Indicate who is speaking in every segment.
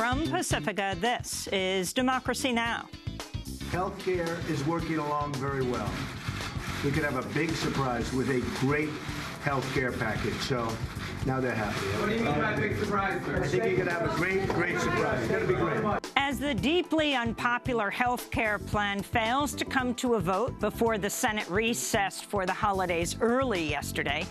Speaker 1: From Pacifica, this is Democracy Now!
Speaker 2: Healthcare is working along very well. We could have a big surprise with a great healthcare package. So now they're happy.
Speaker 3: What do you mean by big surprise, sir?
Speaker 2: I think you're going to have a great surprise. It's going to be great.
Speaker 1: As the deeply unpopular health care plan fails to come to a vote before the Senate recessed for the holidays early yesterday,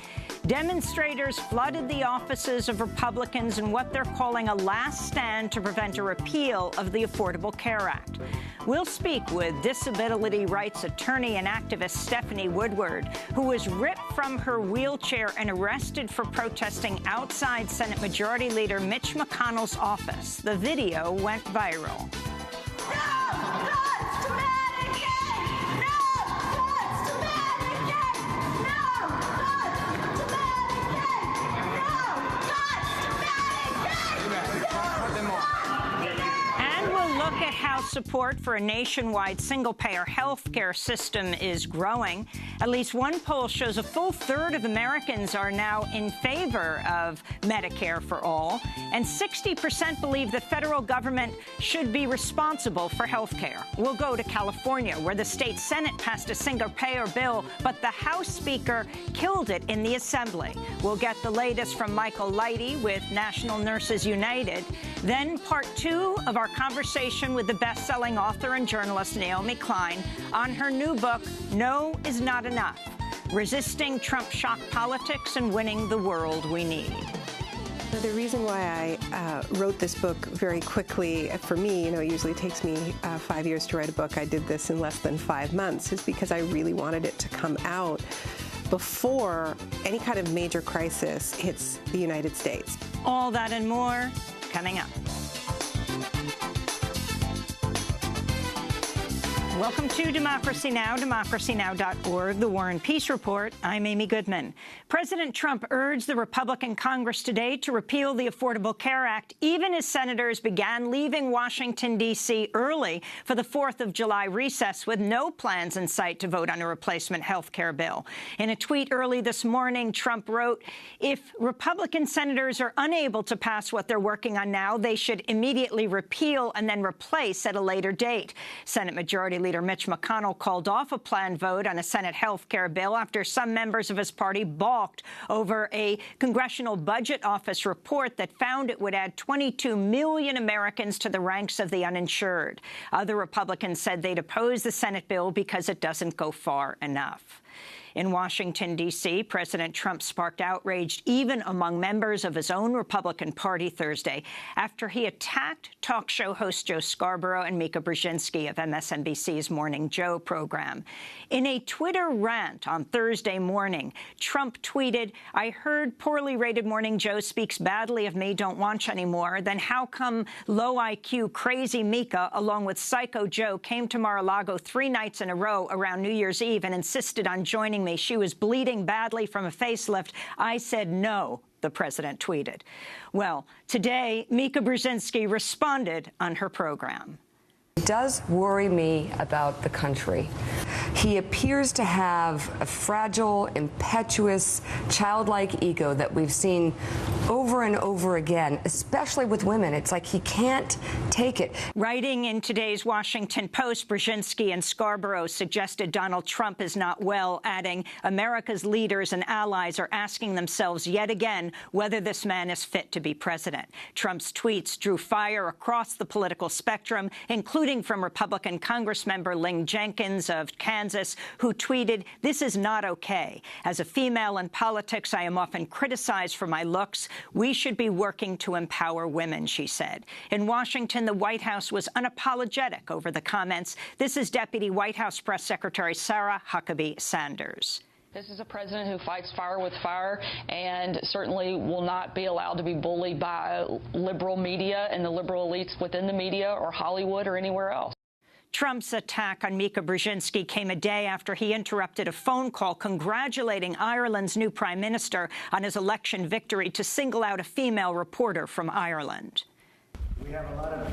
Speaker 1: demonstrators flooded the offices of Republicans in what they're calling a last stand to prevent a repeal of the Affordable Care Act. We'll speak with disability rights attorney and activist Stephanie Woodward, who was ripped from her wheelchair and arrested for protesting outside Senate Majority Leader Mitch McConnell's office. The video went viral. Look at how support for a nationwide single-payer health care system is growing. At least one poll shows a full third of Americans are now in favor of Medicare for all, and 60% believe the federal government should be responsible for health care. We'll go to California, where the state Senate passed a single-payer bill, but the House Speaker killed it in the Assembly. We'll get the latest from Michael Lighty with National Nurses United. Then part two of our conversation with the best-selling author and journalist Naomi Klein on her new book, No Is Not Enough: Resisting Trump Shock Politics and Winning the World We Need.
Speaker 4: The reason why I wrote this book very quickly, for me, it usually takes me 5 years to write a book. I did this in less than 5 months, is because I really wanted it to come out before any kind of major crisis hits the United States.
Speaker 1: All that and more coming up. Welcome to Democracy Now!, democracynow.org, The War and Peace Report. I'm Amy Goodman. President Trump urged the Republican Congress today to repeal the Affordable Care Act, even as senators began leaving Washington, D.C. early for the 4th of July recess, with no plans in sight to vote on a replacement health care bill. In a tweet early this morning, Trump wrote, "If Republican senators are unable to pass what they're working on now, they should immediately repeal and then replace at a later date." Senate Majority Leader Mitch McConnell called off a planned vote on a Senate health care bill after some members of his party balked over a Congressional Budget Office report that found it would add 22 million Americans to the ranks of the uninsured. Other Republicans said they'd oppose the Senate bill because it doesn't go far enough. In Washington, D.C., President Trump sparked outrage even among members of his own Republican Party Thursday after he attacked talk show host Joe Scarborough and Mika Brzezinski of MSNBC's Morning Joe program. In a Twitter rant on Thursday morning, Trump tweeted, "I heard poorly rated Morning Joe speaks badly of me, don't watch anymore. Then how come low IQ crazy Mika, along with Psycho Joe, came to Mar-a-Lago 3 nights in a row around New Year's Eve and insisted on joining me? She was bleeding badly from a facelift. I said no," the president tweeted. Well, today, Mika Brzezinski responded on her program.
Speaker 5: It does worry me about the country. He appears to have a fragile, impetuous, childlike ego that we've seen over and over again, especially with women. It's like he can't take it.
Speaker 1: Writing in today's Washington Post, Brzezinski and Scarborough suggested Donald Trump is not well, adding, "America's leaders and allies are asking themselves yet again whether this man is fit to be president." Trump's tweets drew fire across the political spectrum, including from Republican Congressmember Lynn Jenkins of Kansas, who tweeted, "This is not okay. As a female in politics, I am often criticized for my looks. We should be working to empower women," she said. In Washington, the White House was unapologetic over the comments. This is Deputy White House Press Secretary Sarah Huckabee Sanders.
Speaker 6: This is a president who fights fire with fire and certainly will not be allowed to be bullied by liberal media and the liberal elites within the media or Hollywood or anywhere else.
Speaker 1: Trump's attack on Mika Brzezinski came a day after he interrupted a phone call congratulating Ireland's new prime minister on his election victory to single out a female reporter from Ireland.
Speaker 2: We have a lot of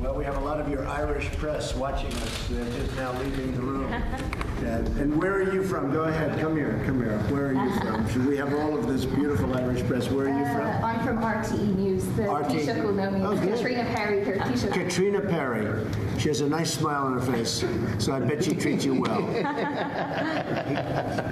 Speaker 2: Well, we have a lot of your Irish press watching us. They're just now leaving the room. And where are you from? Go ahead. Come here. Come here. Where are you from? We have all of this beautiful Irish press. Where are you from?
Speaker 7: I'm from RTE News. The Taoiseach will know me.
Speaker 2: Oh,
Speaker 7: Katrina Perry. Her Taoiseach.
Speaker 2: Katrina Perry. She has a nice smile on her face, so I bet she treats you well.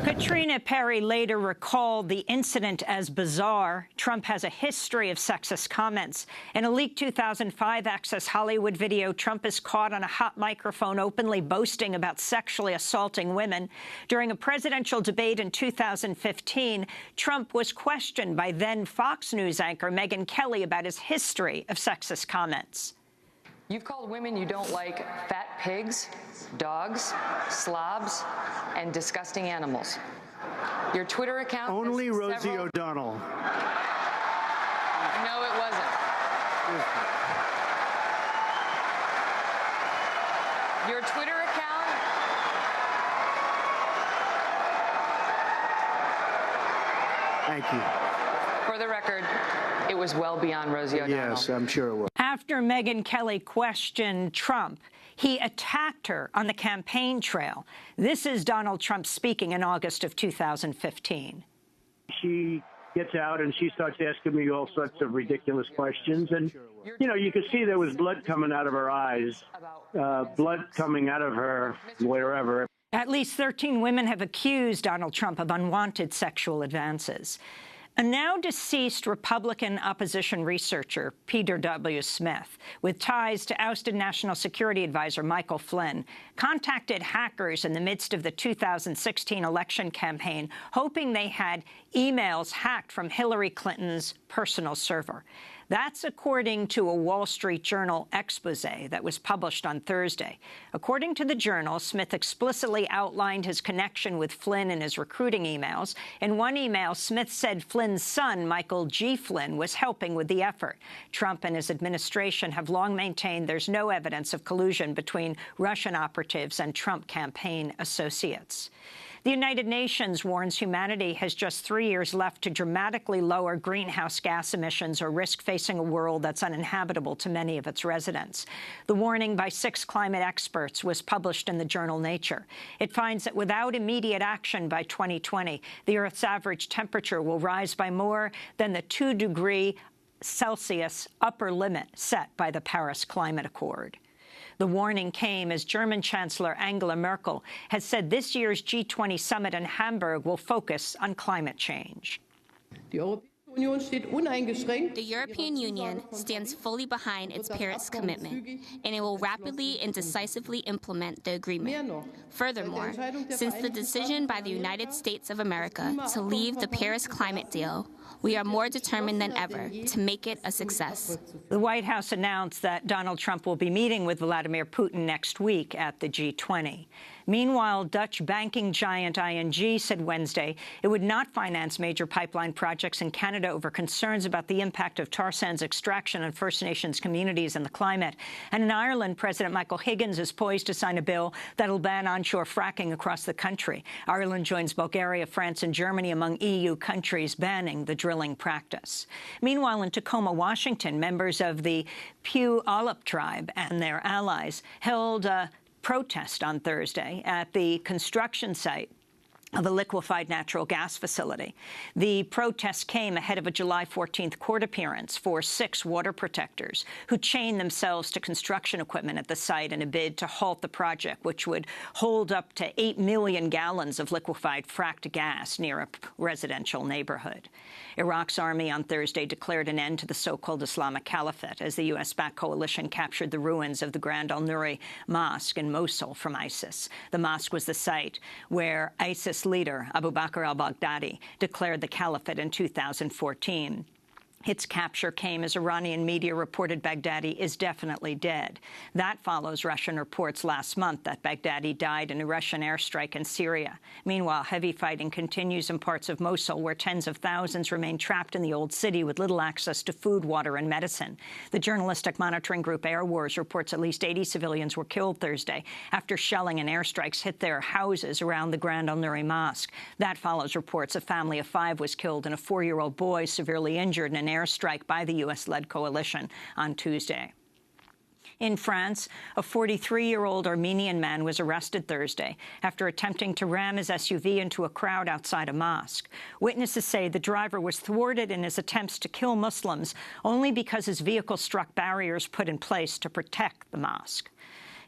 Speaker 1: Katrina Perry later recalled the incident as bizarre. Trump has a history of sexist comments. In a leaked 2005 Access Hollywood video, Trump is caught on a hot microphone openly boasting about sexually assaulting women. During a presidential debate in 2015, Trump was questioned by then Fox News anchor Megyn Kelly about his history of sexist comments.
Speaker 5: You've called women you don't like fat pigs, dogs, slobs, and disgusting animals. Your Twitter account...
Speaker 2: Only Rosie O'Donnell.
Speaker 5: No, it wasn't. Your Twitter account...
Speaker 2: Thank you.
Speaker 5: For the record, it was well beyond Rosie O'Donnell.
Speaker 2: Yes, I'm sure it was.
Speaker 1: After Megyn Kelly questioned Trump, he attacked her on the campaign trail. This is Donald Trump speaking in August of 2015.
Speaker 8: She gets out and she starts asking me all sorts of ridiculous questions. And, you know, you could see there was blood coming out of her eyes, blood coming out of her wherever.
Speaker 1: At least 13 women have accused Donald Trump of unwanted sexual advances. A now-deceased Republican opposition researcher, Peter W. Smith, with ties to ousted National Security Advisor Michael Flynn, contacted hackers in the midst of the 2016 election campaign, hoping they had emails hacked from Hillary Clinton's personal server. That's according to a Wall Street Journal expose that was published on Thursday. According to the Journal, Smith explicitly outlined his connection with Flynn in his recruiting emails. In one email, Smith said Flynn's son, Michael G. Flynn, was helping with the effort. Trump and his administration have long maintained there's no evidence of collusion between Russian operatives and Trump campaign associates. The United Nations warns humanity has just 3 years left to dramatically lower greenhouse gas emissions or risk facing a world that's uninhabitable to many of its residents. The warning by 6 climate experts was published in the journal Nature. It finds that without immediate action by 2020, the Earth's average temperature will rise by more than the 2-degree Celsius upper limit set by the Paris Climate Accord. The warning came as German Chancellor Angela Merkel has said this year's G20 summit in Hamburg will focus on climate change.
Speaker 9: The European Union stands fully behind its Paris commitment, and it will rapidly and decisively implement the agreement. Furthermore, since the decision by the United States of America to leave the Paris climate deal, we are more determined than ever to make it a success.
Speaker 1: The White House announced that Donald Trump will be meeting with Vladimir Putin next week at the G20. Meanwhile, Dutch banking giant ING said Wednesday it would not finance major pipeline projects in Canada over concerns about the impact of tar sands extraction on First Nations communities and the climate. And in Ireland, President Michael Higgins is poised to sign a bill that will ban onshore fracking across the country. Ireland joins Bulgaria, France and Germany among EU countries banning the drilling practice. Meanwhile, in Tacoma, Washington, members of the Puyallup tribe and their allies held a protest on Thursday at the construction site of a liquefied natural gas facility. The protest came ahead of a July 14th court appearance for 6 water protectors who chained themselves to construction equipment at the site in a bid to halt the project, which would hold up to 8 million gallons of liquefied fracked gas near a residential neighborhood. Iraq's army on Thursday declared an end to the so-called Islamic Caliphate as the U.S.-backed coalition captured the ruins of the Grand al-Nuri Mosque in Mosul from ISIS. The mosque was the site where ISIS leader Abu Bakr al-Baghdadi declared the caliphate in 2014. Its capture came as Iranian media reported Baghdadi is definitely dead. That follows Russian reports last month that Baghdadi died in a Russian airstrike in Syria. Meanwhile, heavy fighting continues in parts of Mosul, where tens of thousands remain trapped in the old city with little access to food, water and medicine. The journalistic monitoring group Air Wars reports at least 80 civilians were killed Thursday after shelling and airstrikes hit their houses around the Grand al-Nuri Mosque. That follows reports a family of 5 was killed and a 4-year-old boy severely injured in an airstrike by the U.S.-led coalition on Tuesday. In France, a 43-year-old Armenian man was arrested Thursday after attempting to ram his SUV into a crowd outside a mosque. Witnesses say the driver was thwarted in his attempts to kill Muslims only because his vehicle struck barriers put in place to protect the mosque.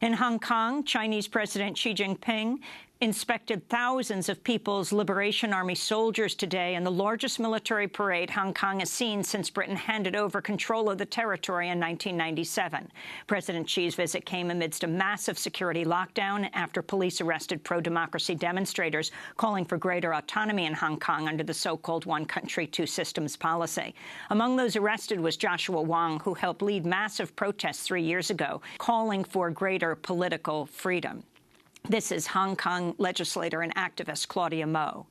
Speaker 1: In Hong Kong, Chinese President Xi Jinping inspected thousands of People's Liberation Army soldiers today in the largest military parade Hong Kong has seen since Britain handed over control of the territory in 1997. President Xi's visit came amidst a massive security lockdown after police arrested pro-democracy demonstrators calling for greater autonomy in Hong Kong under the so-called one country, two systems policy. Among those arrested was Joshua Wong, who helped lead massive protests 3 years ago, calling for greater political freedom. This is Hong Kong legislator and activist Claudia Mo.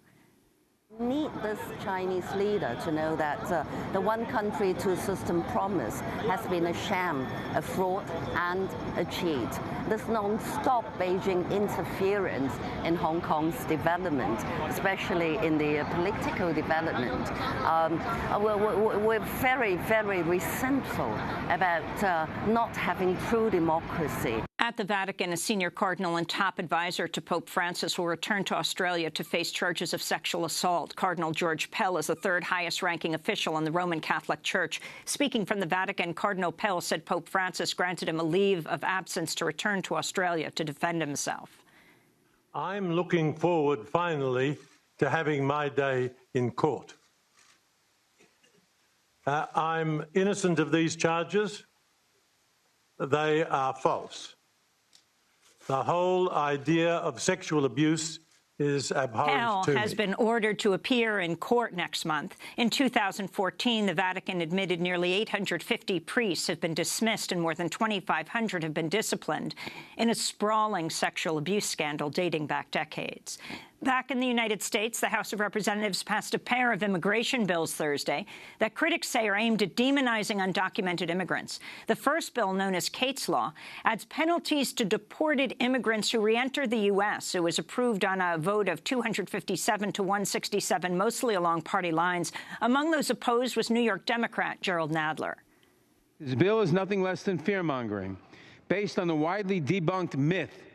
Speaker 10: Need this Chinese leader to know that the one country, two system promise has been a sham, a fraud, and a cheat. This non-stop Beijing interference in Hong Kong's development, especially in the political development, we're very, very resentful about not having true democracy.
Speaker 1: At the Vatican, a senior cardinal and top advisor to Pope Francis will return to Australia to face charges of sexual assault. Cardinal George Pell is the third highest-ranking official in the Roman Catholic Church. Speaking from the Vatican, Cardinal Pell said Pope Francis granted him a leave of absence to return to Australia to defend himself.
Speaker 11: I'm looking forward, finally, to having my day in court. I'm innocent of these charges. They are false. The whole idea of sexual abuse is abhorrent to me.
Speaker 1: Pell has been ordered to appear in court next month. In 2014, the Vatican admitted nearly 850 priests have been dismissed and more than 2,500 have been disciplined in a sprawling sexual abuse scandal dating back decades. Back in the United States, the House of Representatives passed a pair of immigration bills Thursday that critics say are aimed at demonizing undocumented immigrants. The first bill, known as Kate's Law, adds penalties to deported immigrants who re-enter the U.S. It was approved on a vote of 257 to 167, mostly along party lines. Among those opposed was New York Democrat Gerald Nadler.
Speaker 12: This bill is nothing less than fear-mongering, based on the widely debunked myth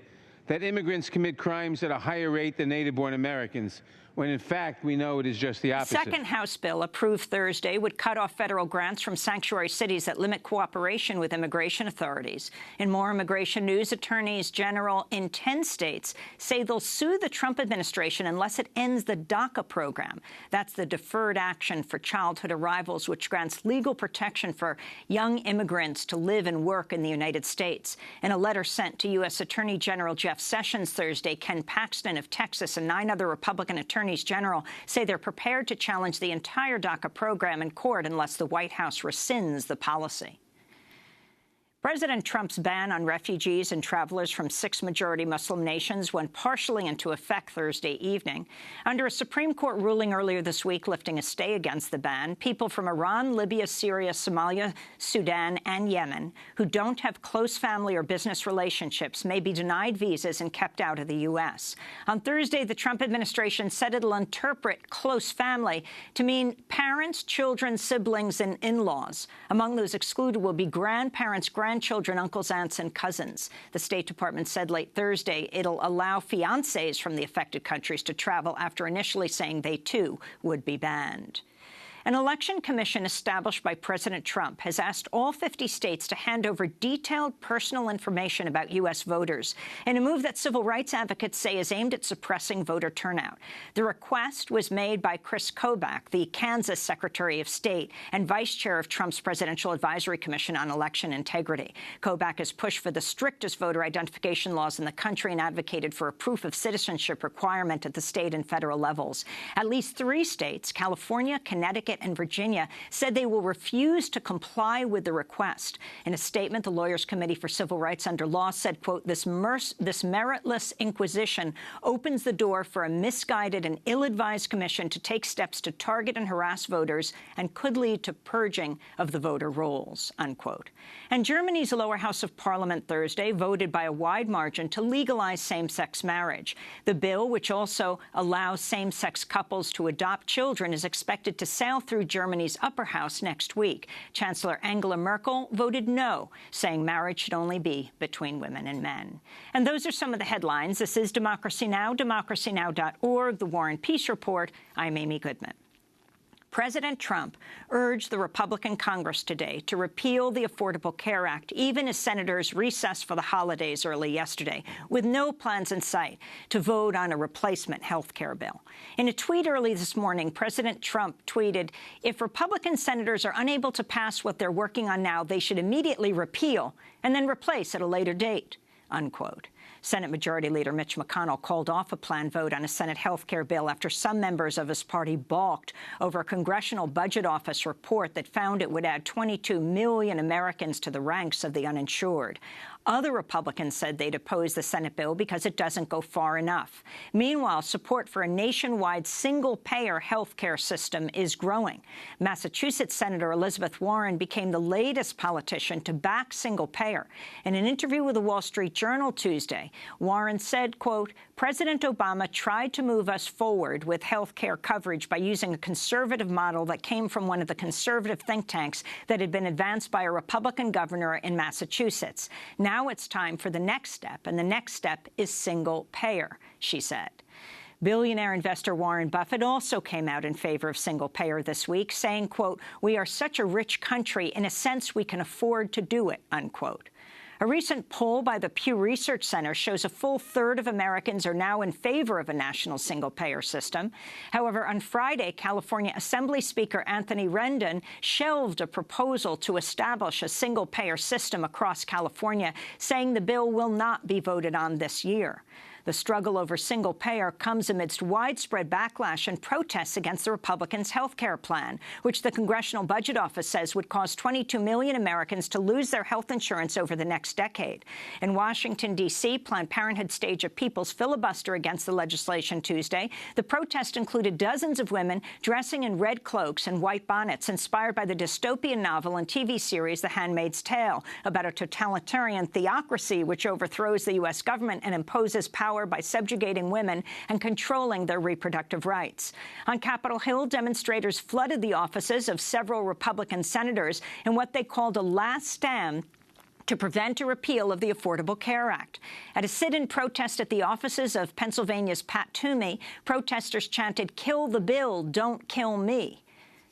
Speaker 12: that immigrants commit crimes at a higher rate than native-born Americans, when in fact we know it is just the opposite.
Speaker 1: The second House bill, approved Thursday, would cut off federal grants from sanctuary cities that limit cooperation with immigration authorities. In more immigration news, attorneys general in 10 states say they'll sue the Trump administration unless it ends the DACA program. That's the Deferred Action for Childhood Arrivals, which grants legal protection for young immigrants to live and work in the United States. In a letter sent to U.S. Attorney General Jeff Sessions Thursday, Ken Paxton of Texas and 9 other Republican attorneys general say they're prepared to challenge the entire DACA program in court unless the White House rescinds the policy. President Trump's ban on refugees and travelers from 6 majority Muslim nations went partially into effect Thursday evening. Under a Supreme Court ruling earlier this week lifting a stay against the ban, people from Iran, Libya, Syria, Somalia, Sudan, and Yemen who don't have close family or business relationships may be denied visas and kept out of the U.S. On Thursday, the Trump administration said it'll interpret close family to mean parents, children, siblings, and in-laws. Among those excluded will be grandparents, grandchildren, uncles, aunts, and cousins. The State Department said late Thursday it'll allow fiancés from the affected countries to travel after initially saying they, too, would be banned. An election commission established by President Trump has asked all 50 states to hand over detailed personal information about U.S. voters in a move that civil rights advocates say is aimed at suppressing voter turnout. The request was made by Chris Kobach, the Kansas Secretary of State and vice chair of Trump's Presidential Advisory Commission on Election Integrity. Kobach has pushed for the strictest voter identification laws in the country and advocated for a proof of citizenship requirement at the state and federal levels. At least 3 states, California, Connecticut, and Virginia, said they will refuse to comply with the request. In a statement, the Lawyers Committee for Civil Rights Under Law said, quote, this meritless inquisition opens the door for a misguided and ill-advised commission to take steps to target and harass voters and could lead to purging of the voter rolls, unquote. And Germany's lower house of parliament Thursday voted by a wide margin to legalize same-sex marriage. The bill, which also allows same-sex couples to adopt children, is expected to sail through Germany's upper house next week. Chancellor Angela Merkel voted no, saying marriage should only be between women and men. And those are some of the headlines. This is Democracy Now!, democracynow.org, The War and Peace Report. I'm Amy Goodman. President Trump urged the Republican Congress today to repeal the Affordable Care Act, even as senators recessed for the holidays early yesterday, with no plans in sight to vote on a replacement health care bill. In a tweet early this morning, President Trump tweeted, "If Republican senators are unable to pass what they're working on now, they should immediately repeal and then replace at a later date," unquote. Senate Majority Leader Mitch McConnell called off a planned vote on a Senate health care bill after some members of his party balked over a Congressional Budget Office report that found it would add 22 million Americans to the ranks of the uninsured. Other Republicans said they'd oppose the Senate bill because it doesn't go far enough. Meanwhile, support for a nationwide single-payer health care system is growing. Massachusetts Senator Elizabeth Warren became the latest politician to back single-payer. In an interview with the Wall Street Journal Tuesday, Warren said, quote, "President Obama tried to move us forward with health care coverage by using a conservative model that came from one of the conservative think tanks that had been advanced by a Republican governor in Massachusetts. Now it's time for the next step, and the next step is single payer," she said. Billionaire investor Warren Buffett also came out in favor of single payer this week, saying, quote, "We are such a rich country, in a sense we can afford to do it," unquote. A recent poll by the Pew Research Center shows a full third of Americans are now in favor of a national single-payer system. However, on Friday, California Assembly Speaker Anthony Rendon shelved a proposal to establish a single-payer system across California, saying the bill will not be voted on this year. The struggle over single payer comes amidst widespread backlash and protests against the Republicans' health care plan, which the Congressional Budget Office says would cause 22 million Americans to lose their health insurance over the next decade. In Washington, D.C., Planned Parenthood staged a people's filibuster against the legislation Tuesday. The protest included dozens of women dressing in red cloaks and white bonnets, inspired by the dystopian novel and TV series The Handmaid's Tale, about a totalitarian theocracy which overthrows the U.S. government and imposes power by subjugating women and controlling their reproductive rights. On Capitol Hill, demonstrators flooded the offices of several Republican senators in what they called a last stand to prevent a repeal of the Affordable Care Act. At a sit-in protest at the offices of Pennsylvania's Pat Toomey, protesters chanted, "Kill the bill, don't kill me."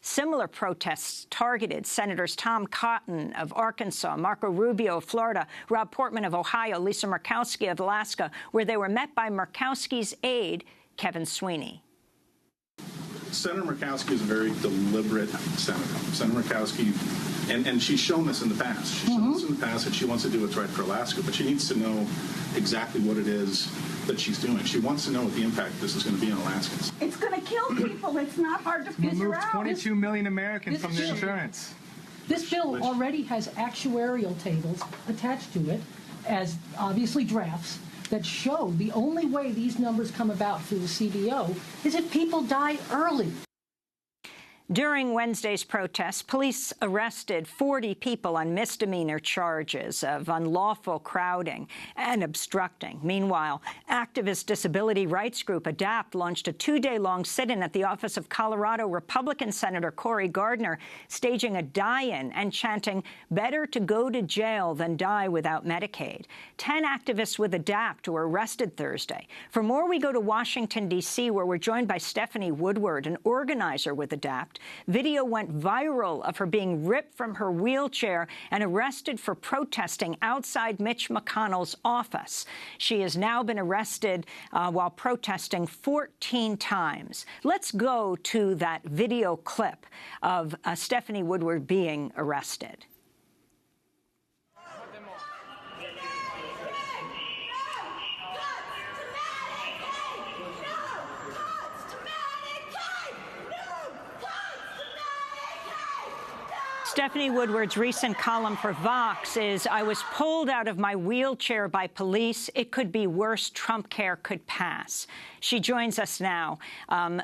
Speaker 1: Similar protests targeted Senators Tom Cotton of Arkansas, Marco Rubio of Florida, Rob Portman of Ohio, Lisa Murkowski of Alaska, where they were met by Murkowski's aide, Kevin Sweeney.
Speaker 13: Senator Murkowski is a very deliberate senator. Senator Murkowski, and she's shown this in the past. She's shown this in the past that she wants to do what's right for Alaska, but she needs to know exactly what it is that she's doing. She wants to know what the impact this is going to be on Alaskans.
Speaker 14: It's going to kill people. It's not hard to figure out.
Speaker 3: 22 million Americans from their insurance.
Speaker 14: This bill already has actuarial tables attached to it, as obviously drafts, that show the only way these numbers come about through the CBO is if people die early.
Speaker 1: During Wednesday's protests, police arrested 40 people on misdemeanor charges of unlawful crowding and obstructing. Meanwhile, activist disability rights group ADAPT launched a two-day-long sit-in at the office of Colorado Republican Senator Cory Gardner, staging a die-in and chanting, "Better to go to jail than die without Medicaid." 10 activists with ADAPT were arrested Thursday. For more, we go to Washington, D.C., where we're joined by Stephanie Woodward, an organizer with ADAPT. Video went viral of her being ripped from her wheelchair and arrested for protesting outside Mitch McConnell's office. She has now been arrested while protesting 14 times. Let's go to that video clip of Stephanie Woodward being arrested. Stephanie Woodward's recent column for Vox is, "I was pulled out of my wheelchair by police. It could be worse. Trump care could pass." She joins us now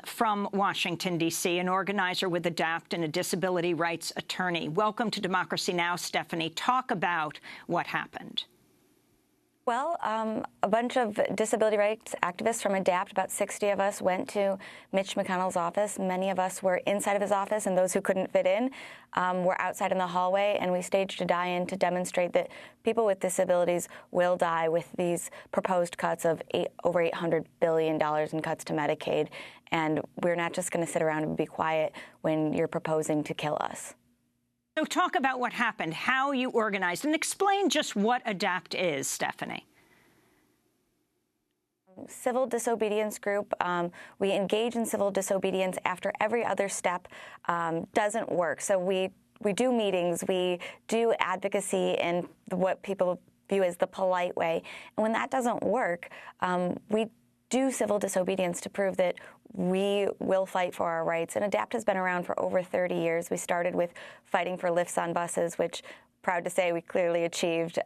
Speaker 1: from Washington, D.C., an organizer with ADAPT and a disability rights attorney. Welcome to Democracy Now!, Stephanie. Talk about what happened.
Speaker 15: Well, a bunch of disability rights activists from ADAPT, about 60 of us, went to Mitch McConnell's office. Many of us were inside of his office, and those who couldn't fit in were outside in the hallway, and we staged a die-in to demonstrate that people with disabilities will die with these proposed cuts of over $800 billion in cuts to Medicaid, and we're not just going to sit around and be quiet when you're proposing to kill us.
Speaker 1: So talk about what happened, how you organized, and explain just what ADAPT is, Stephanie.
Speaker 15: Civil disobedience group. We engage in civil disobedience after every other step doesn't work. So we do meetings, we do advocacy in what people view as the polite way. And when that doesn't work, we do civil disobedience to prove that we will fight for our rights. And ADAPT has been around for over 30 years. We started with fighting for lifts on buses, which, proud to say, we clearly achieved,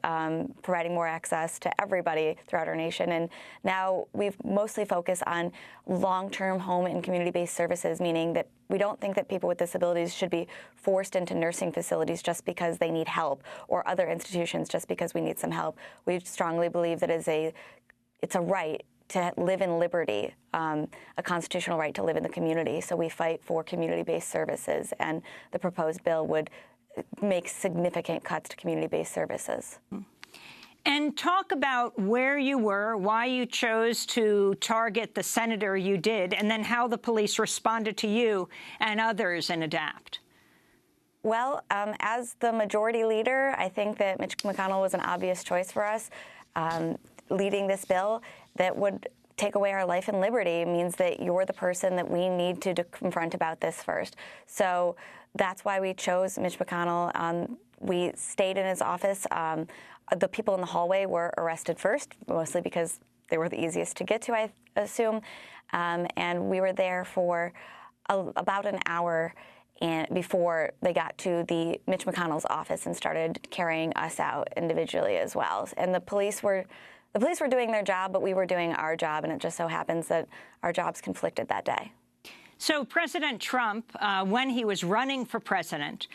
Speaker 15: providing more access to everybody throughout our nation. And now we've mostly focused on long-term home and community-based services, meaning that we don't think that people with disabilities should be forced into nursing facilities just because they need help, or other institutions just because we need some help. We strongly believe that it's a right to live in liberty, a constitutional right to live in the community. So we fight for community-based services, and the proposed bill would make significant cuts to community-based services.
Speaker 1: And talk about where you were, why you chose to target the senator you did, and then how the police responded to you and others in ADAPT.
Speaker 15: Well, as the majority leader, I think that Mitch McConnell was an obvious choice for us. Leading this bill that would take away our life and liberty means that you're the person that we need to confront about this first. So that's why we chose Mitch McConnell. We stayed in his office. The people in the hallway were arrested first, mostly because they were the easiest to get to, I assume. And we were there for about an hour before they got to the Mitch McConnell's office and started carrying us out individually as well. And the police were doing their job, but we were doing our job, and it just so happens that our jobs conflicted that day.
Speaker 1: So President Trump, when he was running for president,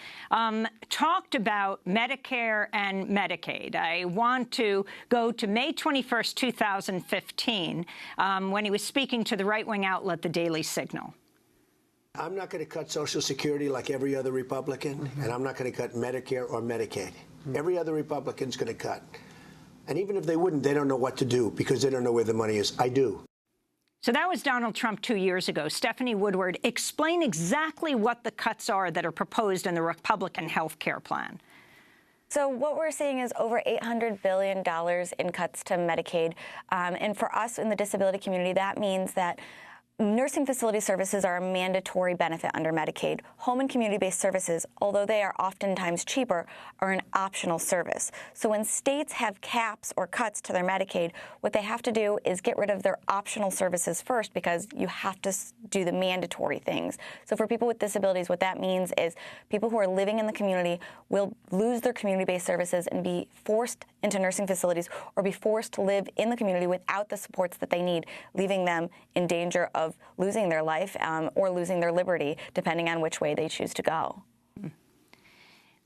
Speaker 1: talked about Medicare and Medicaid. I want to go to May 21st, 2015, when he was speaking to the right-wing outlet, The Daily Signal.
Speaker 2: I'm not going to cut Social Security like every other Republican, and I'm not going to cut Medicare or Medicaid. Every other Republican's going to cut. And even if they wouldn't, they don't know what to do because they don't know where the money is. I do.
Speaker 1: So that was Donald Trump 2 years ago. Stephanie Woodward, explain exactly what the cuts are that are proposed in the Republican health care plan.
Speaker 15: So what we're seeing is over $800 billion in cuts to Medicaid. And for us in the disability community, that means that nursing facility services are a mandatory benefit under Medicaid. Home and community-based services, although they are oftentimes cheaper, are an optional service. So when states have caps or cuts to their Medicaid, what they have to do is get rid of their optional services first because you have to do the mandatory things. So for people with disabilities, what that means is people who are living in the community will lose their community-based services and be forced into nursing facilities or be forced to live in the community without the supports that they need, leaving them in danger of losing their life or losing their liberty, depending on which way they choose to go.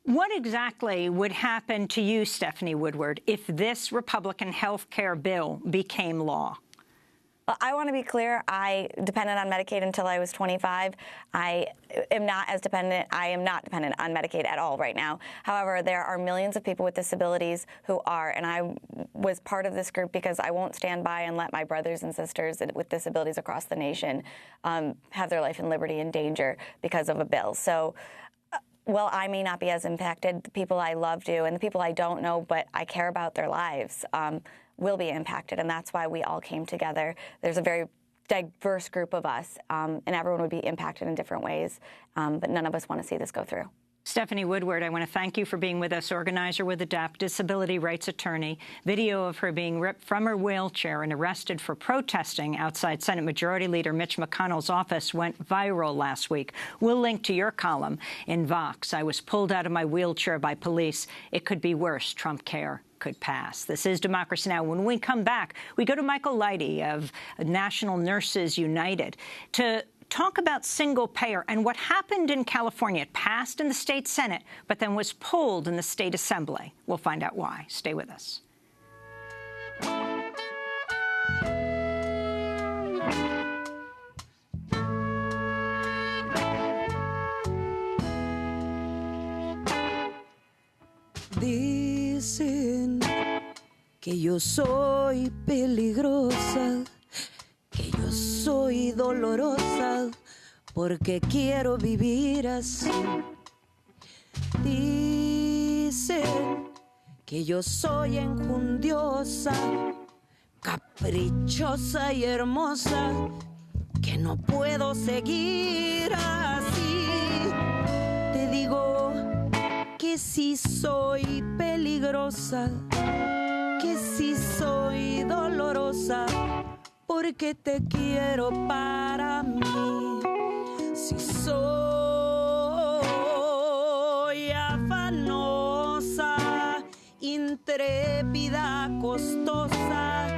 Speaker 1: What exactly would happen to you, Stephanie Woodward, if this Republican health care bill became law?
Speaker 15: Well, I want to be clear. I depended on Medicaid until I was 25. I am not dependent on Medicaid at all right now. However, there are millions of people with disabilities who are, and I was part of this group because I won't stand by and let my brothers and sisters with disabilities across the nation have their life and liberty in danger because of a bill. So, while I may not be as impacted, the people I love do, and the people I don't know but I care about their lives will be impacted, and that's why we all came together. There's a very diverse group of us, and everyone would be impacted in different ways, but none of us want to see this go through.
Speaker 1: Stephanie Woodward, I want to thank you for being with us, organizer with ADAPT, disability rights attorney. Video of her being ripped from her wheelchair and arrested for protesting outside Senate Majority Leader Mitch McConnell's office went viral last week. We'll link to your column in Vox. I was pulled out of my wheelchair by police. It could be worse. Trump care could pass. This is Democracy Now! When we come back, we go to Michael Leidy of National Nurses United to talk about single payer and what happened in California. It passed in the state Senate, but then was pulled in the state assembly. We'll find out why. Stay with us.
Speaker 16: que yo soy peligrosa, que yo soy dolorosa, porque quiero vivir así. Dicen que yo soy enjundiosa, caprichosa y hermosa, que no puedo seguir así. Te digo que sí soy peligrosa, que sí soy dolorosa, porque te quiero para mí. Si soy afanosa, intrépida, costosa,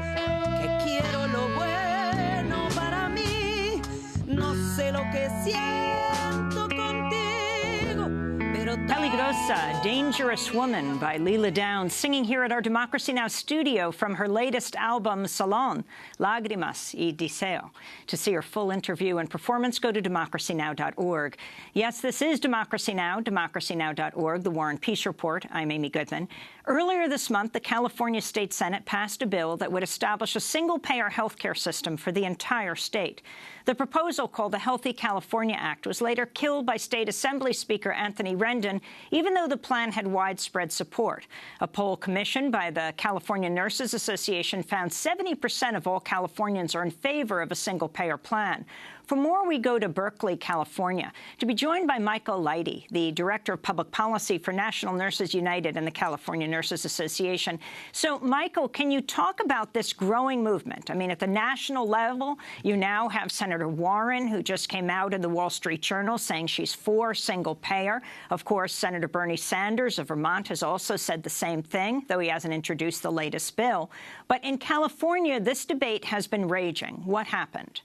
Speaker 16: que quiero lo bueno para mí, no sé lo que siento contigo, pero
Speaker 1: Peligrosa, Dangerous Woman by Leela Downs, singing here at our Democracy Now! Studio from her latest album, Salón, Lágrimas y Deseo. To see her full interview and performance, go to democracynow.org. Yes, this is Democracy Now!, democracynow.org, the War and Peace Report. I'm Amy Goodman. Earlier this month, the California State Senate passed a bill that would establish a single-payer health care system for the entire state. The proposal, called the Healthy California Act, was later killed by State Assembly Speaker Anthony Rendon, even though the plan had widespread support. A poll commissioned by the California Nurses Association found 70% of all Californians are in favor of a single-payer plan. For more, we go to Berkeley, California, to be joined by Michael Leidy, the Director of Public Policy for National Nurses United and the California Nurses Association. So, Michael, can you talk about this growing movement? I mean, at the national level, you now have Senator Warren, who just came out in the Wall Street Journal saying she's for single-payer. Of course, Senator Bernie Sanders of Vermont has also said the same thing, though he hasn't introduced the latest bill. But in California, this debate has been raging. What happened?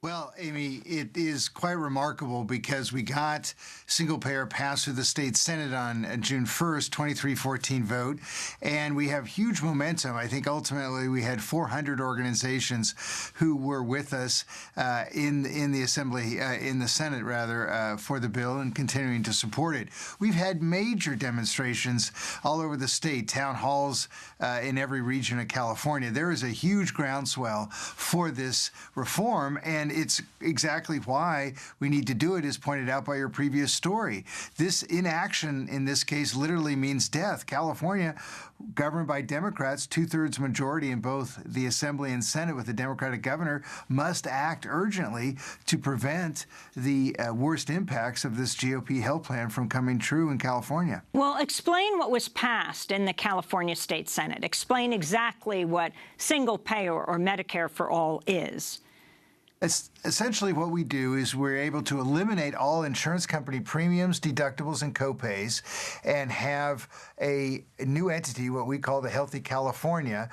Speaker 17: Well, Amy, it is quite remarkable because we got single-payer passed through the state Senate on June 1st, 23-14 vote, and we have huge momentum. I think ultimately we had 400 organizations who were with us in the Assembly, in the Senate rather, for the bill and continuing to support it. We've had major demonstrations all over the state, town halls in every region of California. There is a huge groundswell for this reform, and it's exactly why we need to do it, as pointed out by your previous story. This inaction, in this case, literally means death. California, governed by Democrats, two-thirds majority in both the Assembly and Senate with a Democratic governor, must act urgently to prevent the worst impacts of this GOP health plan from coming true in California.
Speaker 1: Well, explain what was passed in the California State Senate. Explain exactly what single-payer or Medicare for all is.
Speaker 17: Essentially what we do is we're able to eliminate all insurance company premiums, deductibles, and copays and have a new entity, what we call the Healthy California,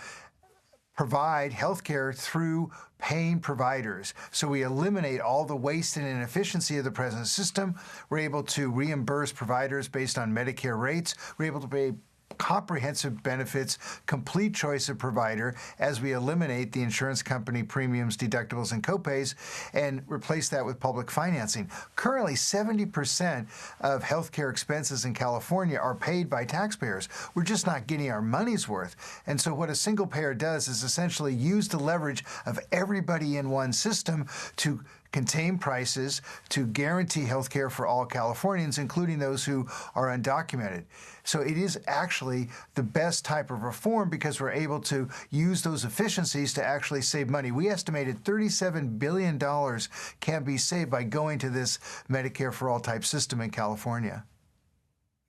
Speaker 17: provide health care through paying providers. So we eliminate all the waste and inefficiency of the present system. We're able to reimburse providers based on Medicare rates. We're able to pay comprehensive benefits, complete choice of provider as we eliminate the insurance company premiums, deductibles, and copays and replace that with public financing. Currently, 70% of healthcare expenses in California are paid by taxpayers. We're just not getting our money's worth. And so what a single payer does is essentially use the leverage of everybody in one system to contain prices, to guarantee health care for all Californians, including those who are undocumented. So it is actually the best type of reform because we're able to use those efficiencies to actually save money. We estimated $37 billion can be saved by going to this Medicare for all type system in California.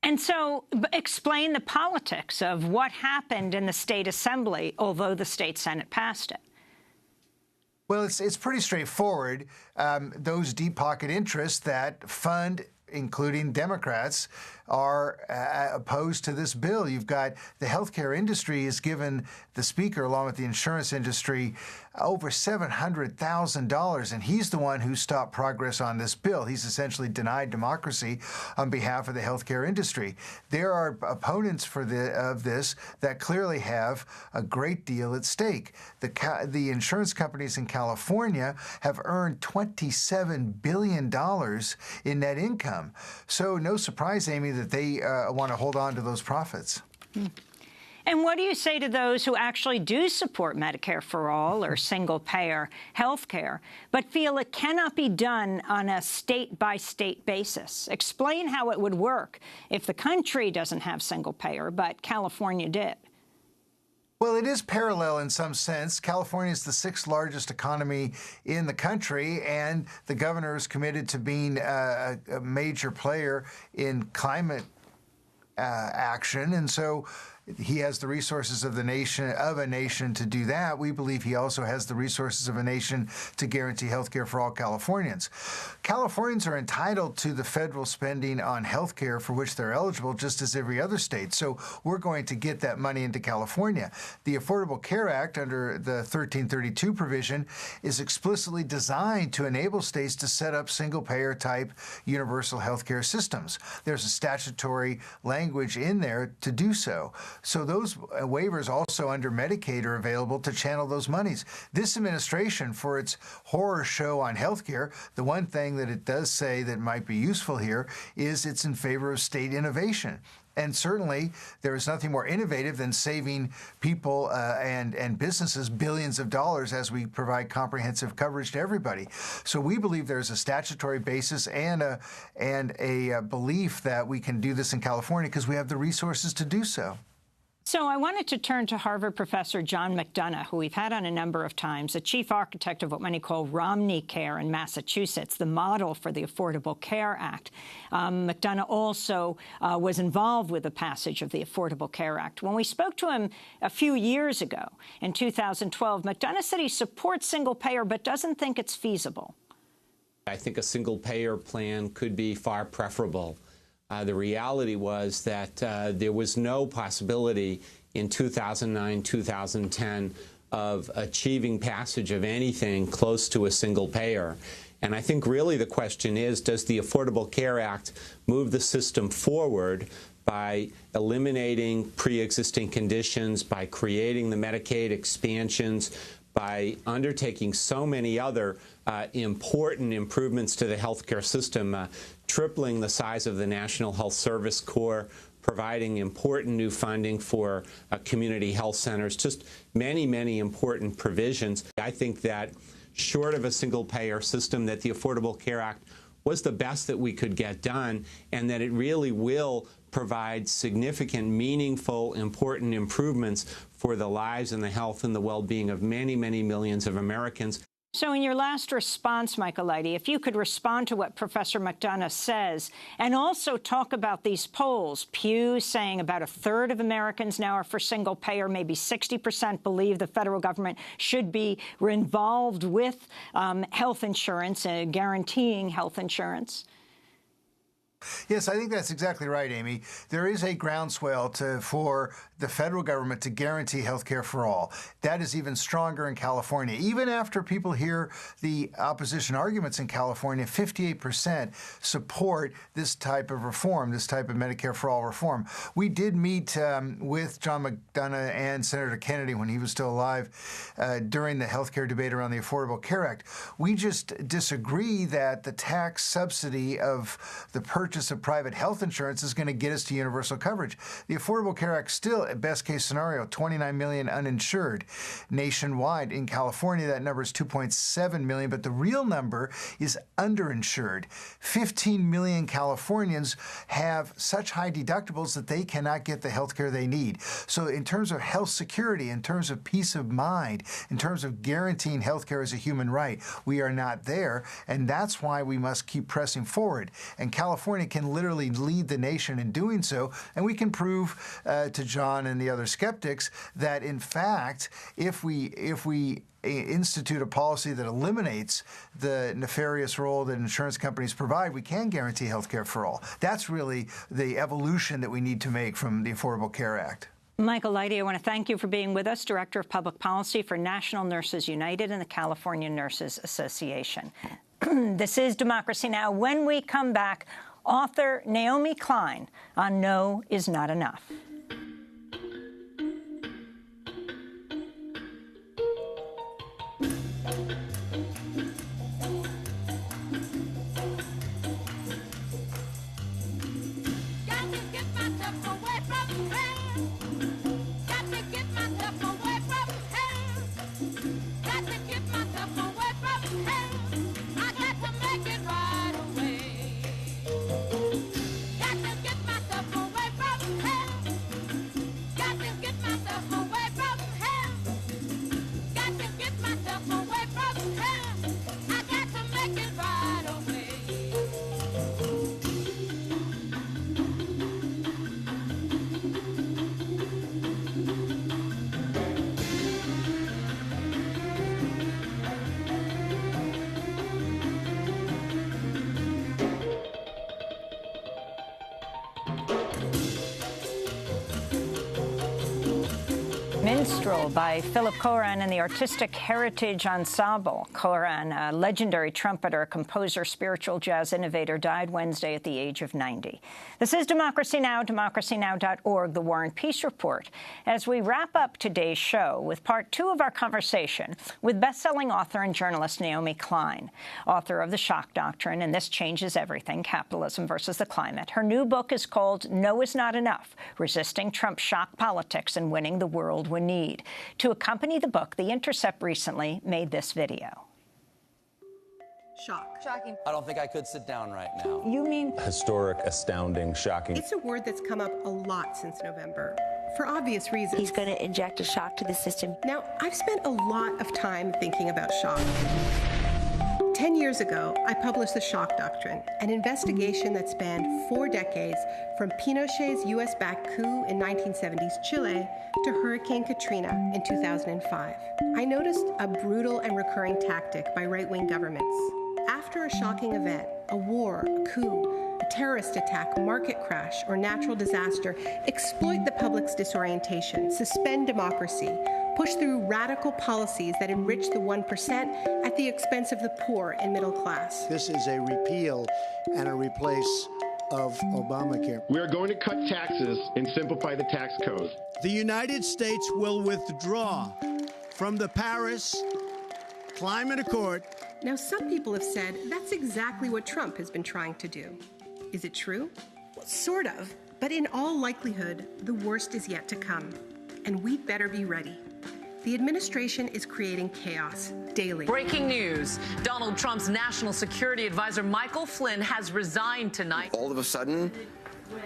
Speaker 1: And so explain the politics of what happened in the state assembly, although the state Senate passed it.
Speaker 17: Well, it's pretty straightforward. Those deep-pocket interests that fund, including Democrats, are opposed to this bill. You've got the healthcare industry has given the speaker, along with the insurance industry, over $700,000, and he's the one who stopped progress on this bill. He's essentially denied democracy on behalf of the healthcare industry. There are opponents of this that clearly have a great deal at stake. The insurance companies in California have earned $27 billion in net income. So no surprise, Amy, that they want to hold on to those profits.
Speaker 1: And what do you say to those who actually do support Medicare for all or single-payer health care, but feel it cannot be done on a state-by-state basis? Explain how it would work if the country doesn't have single-payer, but California did.
Speaker 17: Well, it is parallel in some sense. California is the 6th largest economy in the country, and the governor is committed to being a major player in climate action, and so he has the resources of a nation to do that. We believe he also has the resources of a nation to guarantee health care for all Californians. Californians are entitled to the federal spending on health care for which they're eligible, just as every other state. So we're going to get that money into California. The Affordable Care Act, under the 1332 provision, is explicitly designed to enable states to set up single-payer type universal health care systems. There's a statutory language in there to do so. So those waivers also under Medicaid are available to channel those monies. This administration, for its horror show on healthcare, the one thing that it does say that might be useful here is it's in favor of state innovation. And certainly, there is nothing more innovative than saving people and businesses billions of dollars as we provide comprehensive coverage to everybody. So we believe there's a statutory basis and a belief that we can do this in California because we have the resources to do so.
Speaker 1: So I wanted to turn to Harvard professor John McDonough, who we've had on a number of times, the chief architect of what many call Romney Care in Massachusetts, the model for the Affordable Care Act. McDonough also was involved with the passage of the Affordable Care Act. When we spoke to him a few years ago, in 2012, McDonough said he supports single-payer but doesn't think it's feasible.
Speaker 18: I think a single-payer plan could be far preferable. The reality was that there was no possibility in 2009, 2010 of achieving passage of anything close to a single payer. And I think really the question is, does the Affordable Care Act move the system forward by eliminating pre-existing conditions, by creating the Medicaid expansions, by undertaking so many other important improvements to the healthcare system, tripling the size of the National Health Service Corps, providing important new funding for community health centers, just many, many important provisions. I think that short of a single-payer system, that the Affordable Care Act was the best that we could get done, and that it really will provide significant, meaningful, important improvements for the lives and the health and the well-being of many, many millions of Americans.
Speaker 1: So in your last response, Michael Lighty, if you could respond to what Professor McDonough says, and also talk about these polls. Pew saying about 1/3 of Americans now are for single-payer, maybe 60% believe the federal government should be involved with health insurance, guaranteeing health insurance.
Speaker 17: Yes, I think that's exactly right, Amy. There is a groundswell for the federal government to guarantee health care for all. That is even stronger in California. Even after people hear the opposition arguments in California, 58% support this type of reform, this type of Medicare for all reform. We did meet with John McDonough and Senator Kennedy when he was still alive during the health care debate around the Affordable Care Act. We just disagree that the tax subsidy of the purchase of private health insurance is going to get us to universal coverage. The Affordable Care Act still, at best case scenario, 29 million uninsured nationwide. In California, that number is 2.7 million, but the real number is underinsured. 15 million Californians have such high deductibles that they cannot get the health care they need. So in terms of health security, in terms of peace of mind, in terms of guaranteeing health care as a human right, we are not there, and that's why we must keep pressing forward. And California can literally lead the nation in doing so, and we can prove to John and the other skeptics that, in fact, if we institute a policy that eliminates the nefarious role that insurance companies provide, we can guarantee health care for all. That's really the evolution that we need to make from the Affordable Care Act.
Speaker 1: Michael Lighty, I want to thank you for being with us, Director of Public Policy for National Nurses United and the California Nurses Association. This is Democracy Now! When we come back, author Naomi Klein on No is Not Enough.
Speaker 16: Got to get myself away from the
Speaker 1: Minstrel by Philip Koran and the Artistic Heritage Ensemble. Koran, a legendary trumpeter, composer, spiritual jazz innovator, died Wednesday at the age of 90. This is Democracy Now!, DemocracyNow.org, The War and Peace Report, as we wrap up today's show with part 2 of our conversation with best-selling author and journalist Naomi Klein, author of The Shock Doctrine and This Changes Everything, Capitalism versus the Climate. Her new book is called No Is Not Enough, Resisting Trump's Shock Politics and Winning the World We Need. To accompany the book, The Intercept recently made this video.
Speaker 19: Shocking. I don't think I could sit down right now.
Speaker 20: You mean
Speaker 21: historic, astounding, shocking.
Speaker 4: It's a word that's come up a lot since November, for obvious reasons.
Speaker 20: He's going to inject a shock to the system.
Speaker 4: Now, I've spent a lot of time thinking about shock. 10 years ago, I published The Shock Doctrine, an investigation that spanned 4 decades from Pinochet's U.S.-backed coup in 1970s Chile to Hurricane Katrina in 2005. I noticed a brutal and recurring tactic by right-wing governments. After a shocking event, a war, a coup, a terrorist attack, market crash, or natural disaster, exploit the public's disorientation, suspend democracy, push through radical policies that enrich the 1% at the expense of the poor and middle class.
Speaker 22: This is a repeal and a replace of Obamacare.
Speaker 23: We are going to cut taxes and simplify the tax code.
Speaker 22: The United States will withdraw from the Paris Climate Accord.
Speaker 4: Now, some people have said that's exactly what Trump has been trying to do. Is it true? Well, sort of, but in all likelihood, the worst is yet to come, and we'd better be ready. The administration is creating chaos daily.
Speaker 24: Breaking news. Donald Trump's national security advisor, Michael Flynn, has resigned tonight.
Speaker 25: All of a sudden,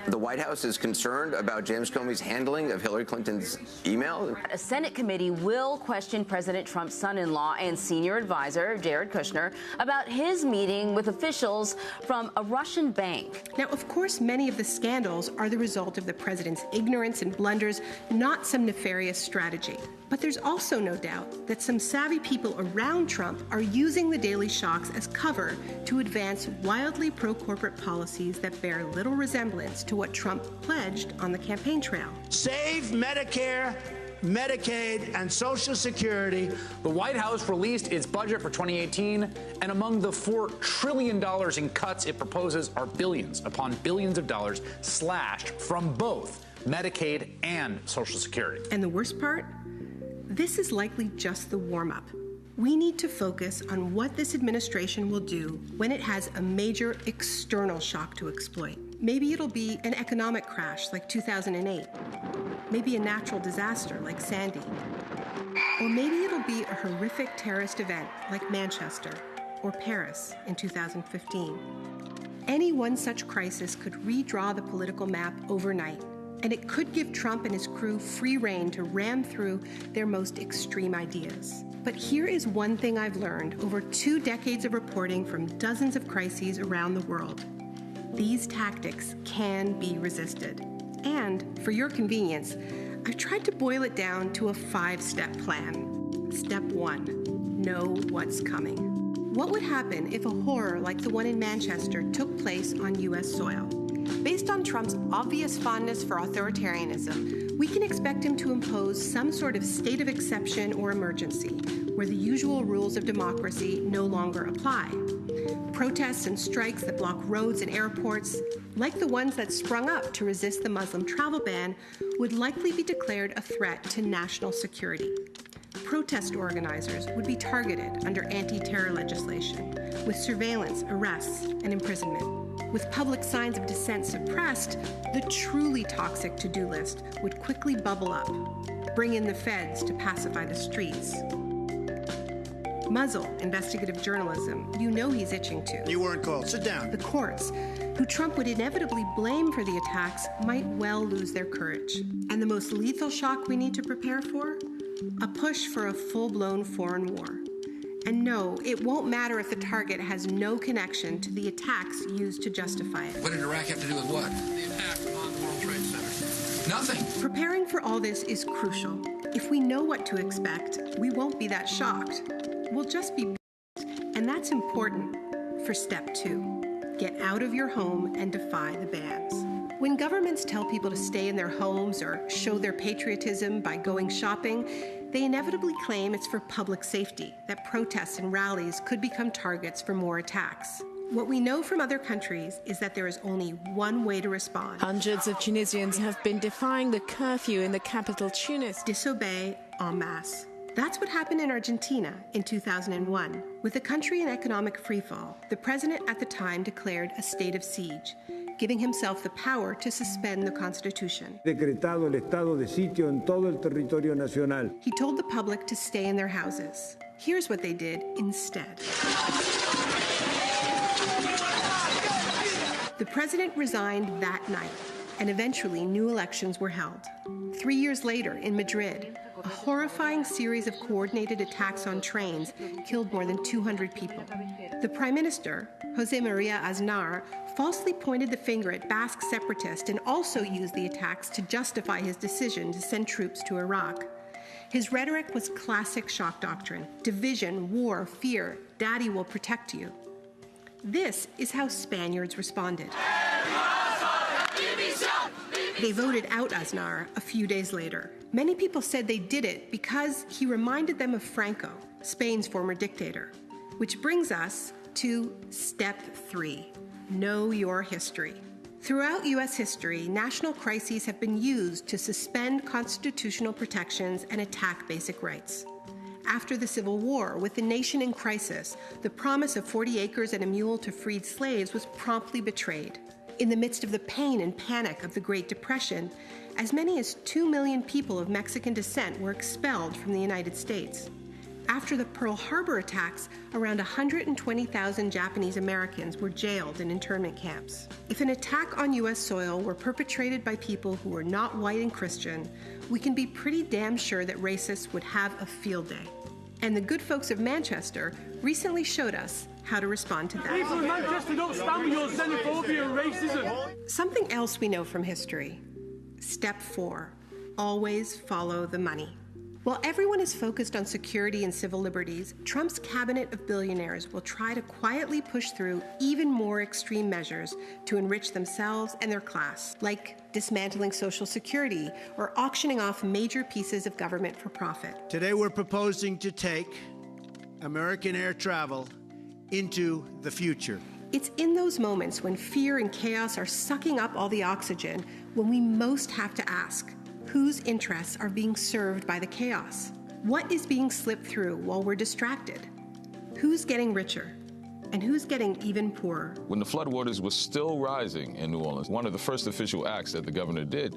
Speaker 25: the White House is concerned about James Comey's handling of Hillary Clinton's email.
Speaker 26: A Senate committee will question President Trump's son-in-law and senior advisor, Jared Kushner, about his meeting with officials from a Russian bank.
Speaker 4: Now, of course, many of the scandals are the result of the president's ignorance and blunders, not some nefarious strategy. But there's also no doubt that some savvy people around Trump are using the daily shocks as cover to advance wildly pro-corporate policies that bear little resemblance to what Trump pledged on the campaign trail.
Speaker 22: Save Medicare, Medicaid, and Social Security.
Speaker 27: The White House released its budget for 2018, and among the $4 trillion in cuts it proposes are billions upon billions of dollars slashed from both Medicaid and Social Security.
Speaker 4: And the worst part? This is likely just the warm-up. We need to focus on what this administration will do when it has a major external shock to exploit. Maybe it'll be an economic crash like 2008. Maybe a natural disaster like Sandy. Or maybe it'll be a horrific terrorist event like Manchester or Paris in 2015. Any one such crisis could redraw the political map overnight. And it could give Trump and his crew free rein to ram through their most extreme ideas. But here is one thing I've learned over 2 decades of reporting from dozens of crises around the world. These tactics can be resisted. And for your convenience, I've tried to boil it down to a 5-step plan. Step 1, know what's coming. What would happen if a horror like the one in Manchester took place on U.S. soil? Based on Trump's obvious fondness for authoritarianism, we can expect him to impose some sort of state of exception or emergency, where the usual rules of democracy no longer apply. Protests and strikes that block roads and airports, like the ones that sprung up to resist the Muslim travel ban, would likely be declared a threat to national security. Protest organizers would be targeted under anti-terror legislation, with surveillance, arrests, and imprisonment. With public signs of dissent suppressed, the truly toxic to-do list would quickly bubble up. Bring in the feds to pacify the streets. Muzzle investigative journalism. You know he's itching to.
Speaker 22: You weren't called. Sit down.
Speaker 4: The courts, who Trump would inevitably blame for the attacks, might well lose their courage. And the most lethal shock we need to prepare for? A push for a full-blown foreign war. And no, it won't matter if the target has no connection to the attacks used to justify it.
Speaker 28: What did Iraq have to do with what? The attack on the World Trade Center. Nothing.
Speaker 4: Preparing for all this is crucial. If we know what to expect, we won't be that shocked. We'll just be, and that's important for step 2. Get out of your home and defy the bans. When governments tell people to stay in their homes or show their patriotism by going shopping, they inevitably claim it's for public safety, that protests and rallies could become targets for more attacks. What we know from other countries is that there is only one way to respond.
Speaker 5: Hundreds of Tunisians have been defying the curfew in the capital, Tunis.
Speaker 4: Disobey en masse. That's what happened in Argentina in 2001. With the country in economic freefall, the president at the time declared a state of siege, giving himself the power to suspend the Constitution.
Speaker 6: Decretado el estado de sitio en todo el territorio nacional.
Speaker 4: He told the public to stay in their houses. Here's what they did instead. The president resigned that night, and eventually new elections were held. 3 years later, in Madrid, a horrifying series of coordinated attacks on trains killed more than 200 people. The prime minister, José María Aznar, falsely pointed the finger at Basque separatists and also used the attacks to justify his decision to send troops to Iraq. His rhetoric was classic shock doctrine: division, war, fear, daddy will protect you. This is how Spaniards responded. They voted out Aznar a few days later. Many people said they did it because he reminded them of Franco, Spain's former dictator. Which brings us to step 3, know your history. Throughout U.S. history, national crises have been used to suspend constitutional protections and attack basic rights. After the Civil War, with the nation in crisis, the promise of 40 acres and a mule to freed slaves was promptly betrayed. In the midst of the pain and panic of the Great Depression, as many as 2 million people of Mexican descent were expelled from the United States. After the Pearl Harbor attacks, around 120,000 Japanese Americans were jailed in internment camps. If an attack on U.S. soil were perpetrated by people who were not white and Christian, we can be pretty damn sure that racists would have a field day. And the good folks of Manchester recently showed us how to respond to that.
Speaker 7: People in Manchester don't stand with your xenophobia and racism.
Speaker 4: Something else we know from history. Step 4, always follow the money. While everyone is focused on security and civil liberties, Trump's cabinet of billionaires will try to quietly push through even more extreme measures to enrich themselves and their class, like dismantling Social Security or auctioning off major pieces of government for profit.
Speaker 22: Today we're proposing to take American air travel into the future.
Speaker 4: It's in those moments when fear and chaos are sucking up all the oxygen when we most have to ask, whose interests are being served by the chaos? What is being slipped through while we're distracted? Who's getting richer? And who's getting even poorer?
Speaker 8: When the floodwaters were still rising in New Orleans, one of the first official acts that the governor did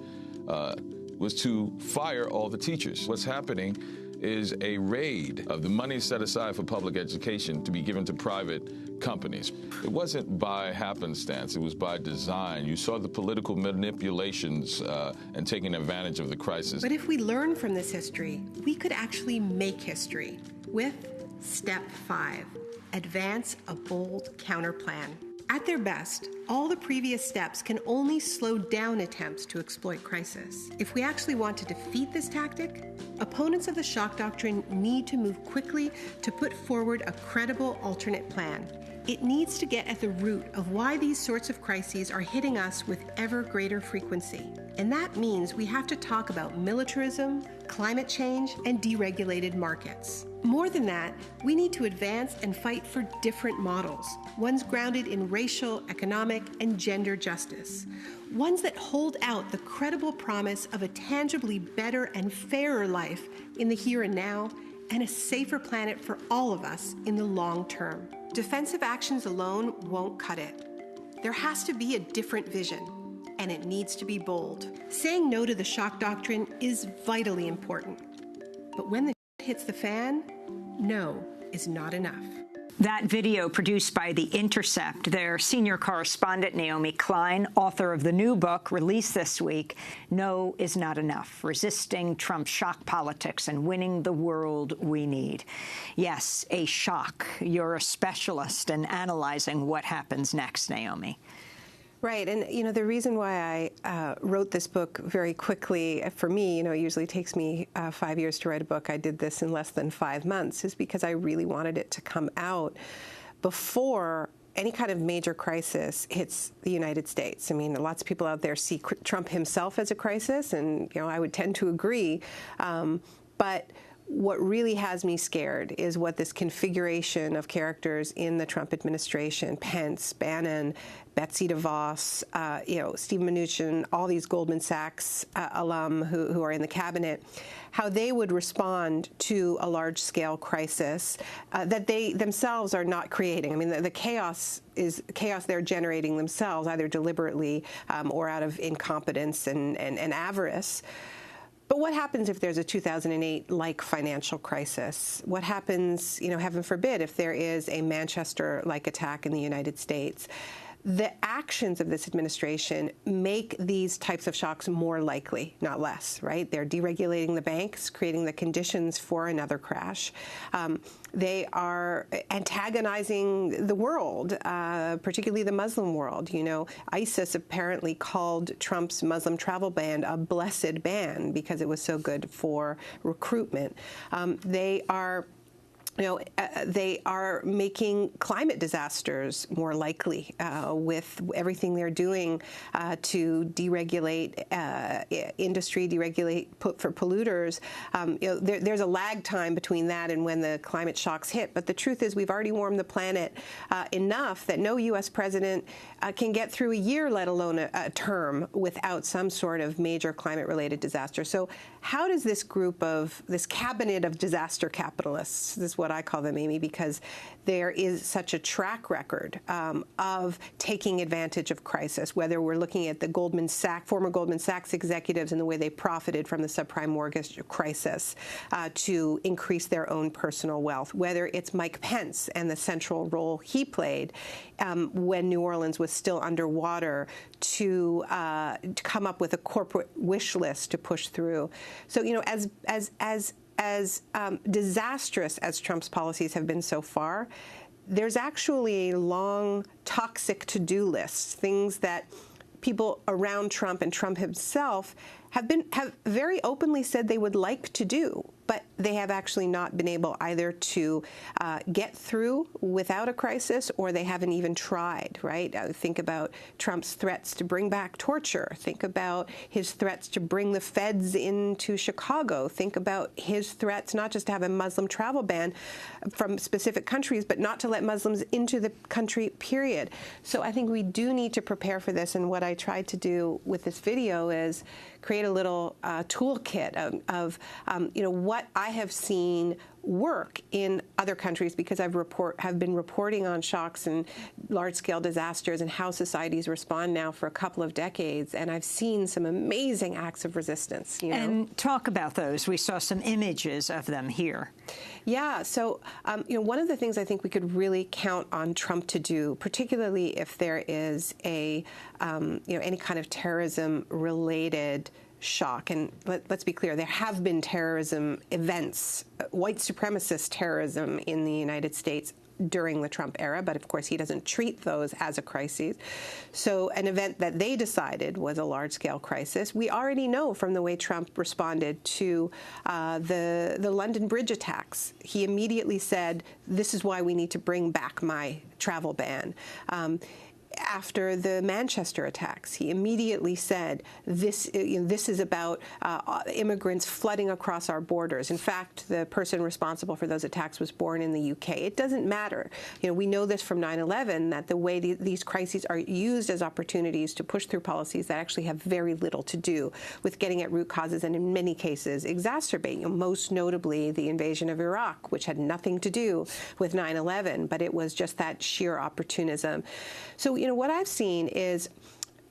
Speaker 8: was to fire all the teachers. What's happening is a raid of the money set aside for public education to be given to private companies. It wasn't by happenstance, it was by design. You saw the political manipulations and taking advantage of the crisis.
Speaker 4: But if we learn from this history, we could actually make history with step 5, advance a bold counterplan. At their best, all the previous steps can only slow down attempts to exploit crisis. If we actually want to defeat this tactic, opponents of the shock doctrine need to move quickly to put forward a credible alternate plan. It needs to get at the root of why these sorts of crises are hitting us with ever greater frequency. And that means we have to talk about militarism, climate change, and deregulated markets. More than that, we need to advance and fight for different models, ones grounded in racial, economic, and gender justice, ones that hold out the credible promise of a tangibly better and fairer life in the here and now, and a safer planet for all of us in the long term. Defensive actions alone won't cut it. There has to be a different vision, and it needs to be bold. Saying no to the shock doctrine is vitally important. But when the hits the fan, no is not enough.
Speaker 1: That video, produced by The Intercept, their senior correspondent Naomi Klein, author of the new book released this week, No is Not Enough, Resisting Trump's Shock Politics and Winning the World We Need. Yes, a shock. You're a specialist in analyzing what happens next, Naomi.
Speaker 4: Right, and the reason why I wrote this book very quickly, for me, it usually takes me 5 years to write a book. I did this in less than 5 months, is because I really wanted it to come out before any kind of major crisis hits the United States. I mean, lots of people out there see Trump himself as a crisis, and I would tend to agree. But what really has me scared is what this configuration of characters in the Trump administration, Pence, Bannon, Betsy DeVos, Steve Mnuchin, all these Goldman Sachs alum who are in the cabinet, how they would respond to a large-scale crisis that they themselves are not creating. I mean, the chaos is chaos they're generating themselves, either deliberately or out of incompetence and avarice. But what happens if there's a 2008-like financial crisis? What happens, heaven forbid, if there is a Manchester-like attack in the United States? The actions of this administration make these types of shocks more likely, not less, right? They're deregulating the banks, creating the conditions for another crash. They are antagonizing the world, particularly the Muslim world. ISIS apparently called Trump's Muslim travel ban a blessed ban because it was so good for recruitment. They are making climate disasters more likely with everything they're doing to deregulate industry, deregulate for polluters. There's a lag time between that and when the climate shocks hit. But the truth is we've already warmed the planet enough that no U.S. president can get through a year, let alone a term, without some sort of major climate-related disaster. So how does this cabinet of disaster capitalists, this is what I call them, Amy, because there is such a track record of taking advantage of crisis, whether we're looking at the former Goldman Sachs executives and the way they profited from the subprime mortgage crisis to increase their own personal wealth, whether it's Mike Pence and the central role he played when New Orleans was still underwater to come up with a corporate wish list to push through. So, as disastrous as Trump's policies have been so far, there's actually a long, toxic to-do list, things that people around Trump and Trump himself have very openly said they would like to do, but they have actually not been able either to get through without a crisis, or they haven't even tried, right? Think about Trump's threats to bring back torture. Think about his threats to bring the feds into Chicago. Think about his threats not just to have a Muslim travel ban from specific countries, but not to let Muslims into the country, period. So I think we do need to prepare for this, and what I tried to do with this video is create a little toolkit of what I have seen work in other countries, because have been reporting on shocks and large-scale disasters and how societies respond now for a couple of decades, and I've seen some amazing acts of resistance.
Speaker 1: And talk about those. We saw some images of them here.
Speaker 4: Yeah. So, one of the things I think we could really count on Trump to do, particularly if there is any kind of terrorism-related shock. And let's be clear, there have been terrorism events, white supremacist terrorism in the United States during the Trump era, but of course he doesn't treat those as a crisis. So an event that they decided was a large-scale crisis. We already know from the way Trump responded to the London Bridge attacks. He immediately said, this is why we need to bring back my travel ban. After the Manchester attacks, he immediately said, this is about immigrants flooding across our borders. In fact, the person responsible for those attacks was born in the UK. It doesn't matter. We know this from 9/11, that the way these crises are used as opportunities to push through policies that actually have very little to do with getting at root causes, and in many cases exacerbate, most notably the invasion of Iraq, which had nothing to do with 9/11, but it was just that sheer opportunism. So, what I've seen is,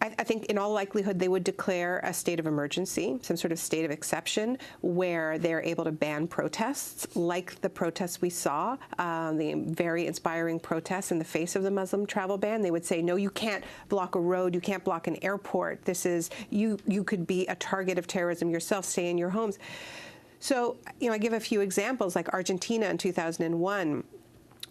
Speaker 4: I think in all likelihood they would declare a state of emergency, some sort of state of exception, where they're able to ban protests, like the protests we saw, the very inspiring protests in the face of the Muslim travel ban. They would say, no, you can't block a road, you can't block an airport. This is, you could be a target of terrorism yourself, stay in your homes. So, I give a few examples, like Argentina in 2001,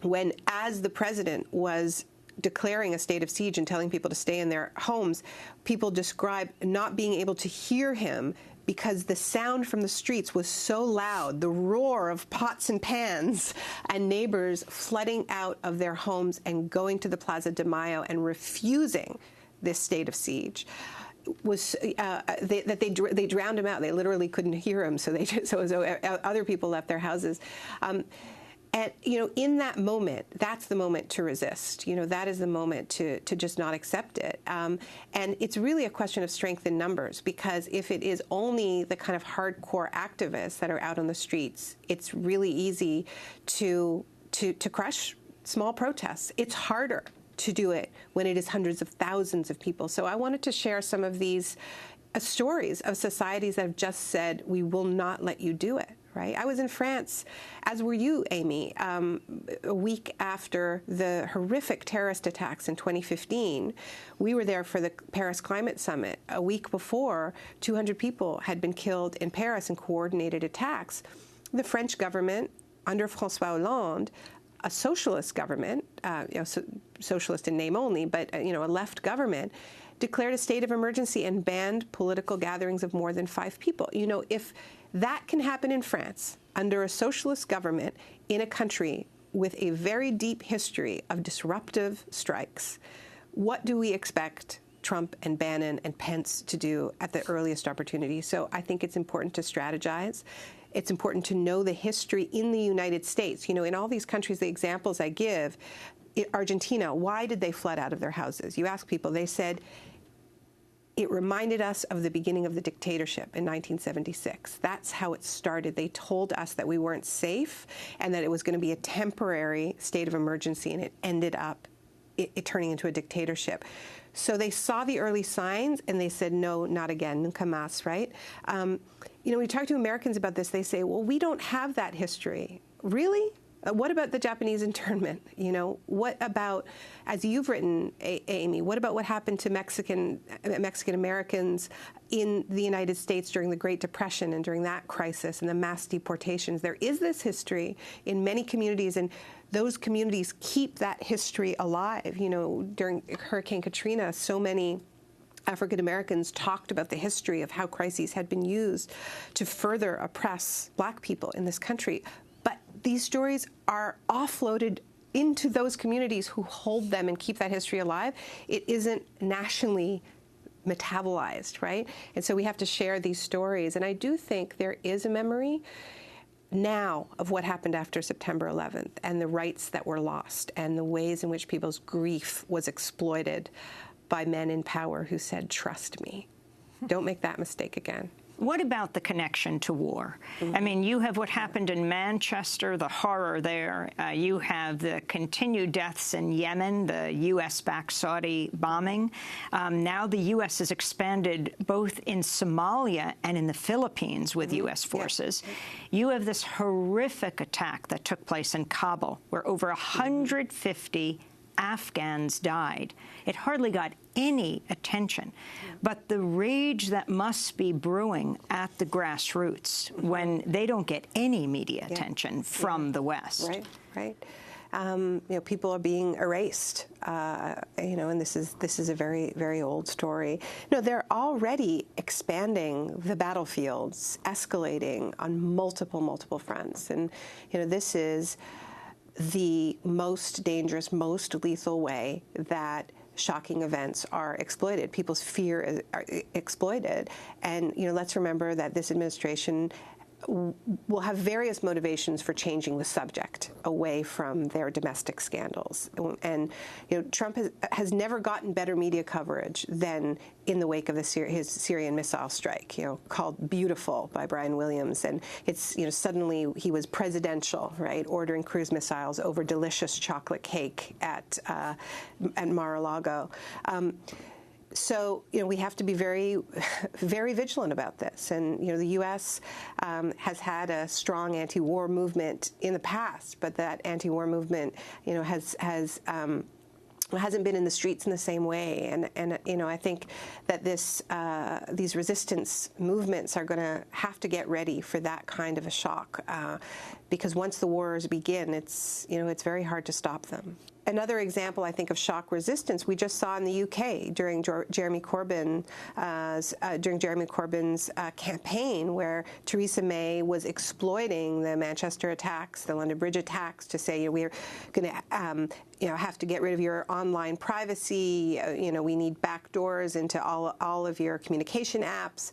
Speaker 4: when, as the president was declaring a state of siege and telling people to stay in their homes, people describe not being able to hear him because the sound from the streets was so loud, the roar of pots and pans, and neighbors flooding out of their homes and going to the Plaza de Mayo and refusing this state of siege. Was they drowned him out. They literally couldn't hear him, so other people left their houses. And, in that moment, that's the moment to resist. That is the moment to just not accept it. And it's really a question of strength in numbers, because if it is only the kind of hardcore activists that are out on the streets, it's really easy to crush small protests. It's harder to do it when it is hundreds of thousands of people. So I wanted to share some of these stories of societies that have just said, we will not let you do it. Right? I was in France, as were you, Amy, a week after the horrific terrorist attacks in 2015. We were there for the Paris Climate Summit. A week before, 200 people had been killed in Paris in coordinated attacks. The French government, under François Hollande, a socialist government, socialist in name only, but a left government, declared a state of emergency and banned political gatherings of more than 5 people. If that can happen in France under a socialist government in a country with a very deep history of disruptive strikes, what do we expect Trump and Bannon and Pence to do at the earliest opportunity? So I think it's important to strategize. It's important to know the history in the United States. In all these countries, the examples I give, Argentina, why did they flood out of their houses? You ask people, they said, it reminded us of the beginning of the dictatorship in 1976. That's how it started. They told us that we weren't safe and that it was going to be a temporary state of emergency, and it ended up turning into a dictatorship. So they saw the early signs and they said, no, not again, nunca más, right? We talk to Americans about this, they say, well, we don't have that history. Really? What about the Japanese internment? What about, as you've written, Amy, what about what happened to Mexican Americans in the United States during the Great Depression and during that crisis and the mass deportations? There is this history in many communities, and those communities keep that history alive. During Hurricane Katrina, so many African Americans talked about the history of how crises had been used to further oppress Black people in this country. But these stories are offloaded into those communities who hold them and keep that history alive. It isn't nationally metabolized, right? And so we have to share these stories. And I do think there is a memory now of what happened after September 11th and the rights that were lost and the ways in which people's grief was exploited by men in power who said, trust me. Don't make that mistake again.
Speaker 1: What about the connection to war? I mean, you have what happened in Manchester, the horror there. You have the continued deaths in Yemen, the U.S.-backed Saudi bombing. Now the U.S. has expanded both in Somalia and in the Philippines with U.S. forces. You have this horrific attack that took place in Kabul, where over 150 Afghans died. It hardly got any attention. But the rage that must be brewing at the grassroots when they don't get any media attention from the West.
Speaker 4: Right. People are being erased, and this is a very, very old story. No, they're already expanding the battlefields, escalating on multiple fronts. And, this is the most dangerous, most lethal way that shocking events are exploited. People's fear is exploited. And, let's remember that this administration will have various motivations for changing the subject away from their domestic scandals. And, Trump has never gotten better media coverage than in the wake of his Syrian missile strike, called Beautiful by Brian Williams. And it's, suddenly he was presidential, right, ordering cruise missiles over delicious chocolate cake at Mar-a-Lago. So, we have to be very, very vigilant about this. And, the U.S. Has had a strong anti-war movement in the past, but that anti-war movement, hasn't been in the streets in the same way. And I think that these resistance movements are going to have to get ready for that kind of a shock, because once the wars begin, it's very hard to stop them. another example, I think, of shock resistance we just saw in the UK during Jeremy Corbyn's campaign, where Theresa May was exploiting the Manchester attacks, the London Bridge attacks, to say, we're going to have to get rid of your online privacy. We need backdoors into all of your communication apps.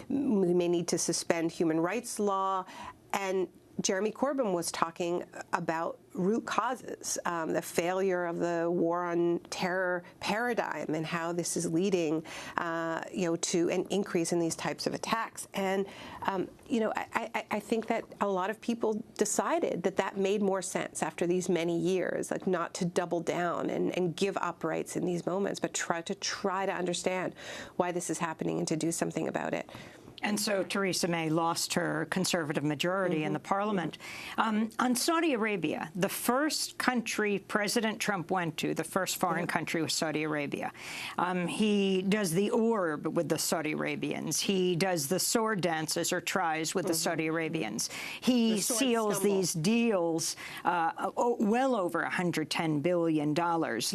Speaker 4: We may need to suspend human rights law. And Jeremy Corbyn was talking about root causes, the failure of the war on terror paradigm, and how this is leading, to an increase in these types of attacks. And I think that a lot of people decided that made more sense after these many years, like not to double down and give up rights in these moments, but try to understand why this is happening and to do something about it.
Speaker 1: And so Theresa May lost her conservative majority in the parliament. On Saudi Arabia, the first country President Trump went to, the first foreign country, was Saudi Arabia. He does the orb with the Saudi Arabians. He does the sword dances, or tries, with the Saudi Arabians. He seals these deals well over $110 billion,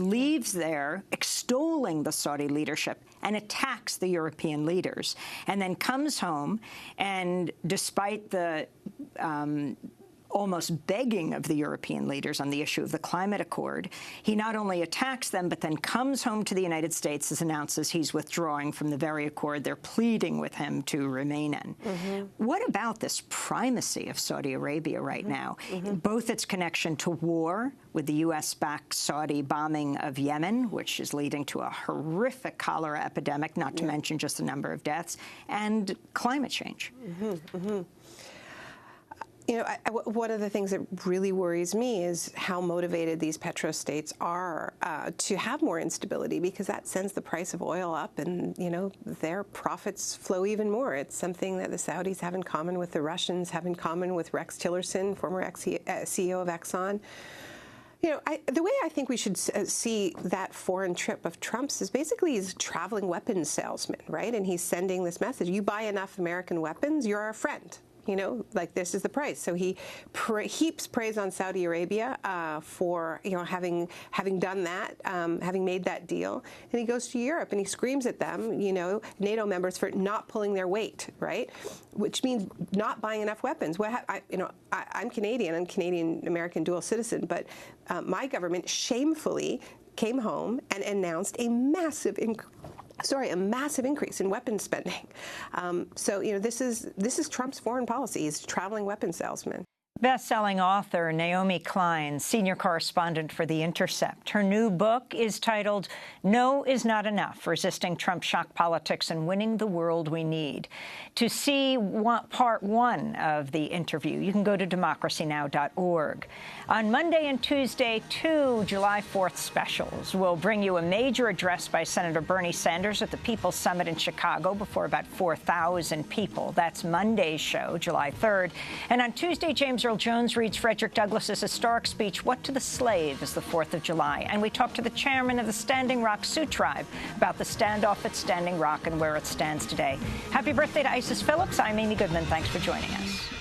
Speaker 1: leaves there extolling the Saudi leadership and attacks the European leaders, and then comes home, and despite the almost begging of the European leaders on the issue of the climate accord, he not only attacks them, but then comes home to the United States and announces he's withdrawing from the very accord they're pleading with him to remain in. What about this primacy of Saudi Arabia right now? Both its connection to war with the U.S.-backed Saudi bombing of Yemen, which is leading to a horrific cholera epidemic, not to mention just the number of deaths, and climate change.
Speaker 4: One of the things that really worries me is how motivated these petrostates are to have more instability, because that sends the price of oil up, and their profits flow even more. It's something that the Saudis have in common with the Russians, have in common with Rex Tillerson, former CEO of Exxon. The way I think we should see that foreign trip of Trump's is basically he's a traveling weapons salesman, right? And he's sending this message: you buy enough American weapons, you're our friend. This is the price. So he heaps praise on Saudi Arabia for, having done that, having made that deal. And he goes to Europe and he screams at them, NATO members, for not pulling their weight, right? Which means not buying enough weapons. I'm Canadian. I'm Canadian-American dual citizen, but my government shamefully came home and announced a massive increase in weapons spending. This is Trump's foreign policy. He's a traveling weapons salesman.
Speaker 1: Best-selling author Naomi Klein, senior correspondent for The Intercept. Her new book is titled No Is Not Enough: Resisting Trump's Shock Politics and Winning the World We Need. To see part one of the interview, you can go to DemocracyNow.org. On Monday and Tuesday, 2 July 4th specials will bring you a major address by Senator Bernie Sanders at the People's Summit in Chicago before about 4,000 people. That's Monday's show, July 3rd. And on Tuesday, James Earl Jones reads Frederick Douglass's historic speech, What to the Slave is the 4th of July. And we talk to the chairman of the Standing Rock Sioux Tribe about the standoff at Standing Rock and where it stands today. Happy birthday to Isis Phillips. I'm Amy Goodman. Thanks for joining us.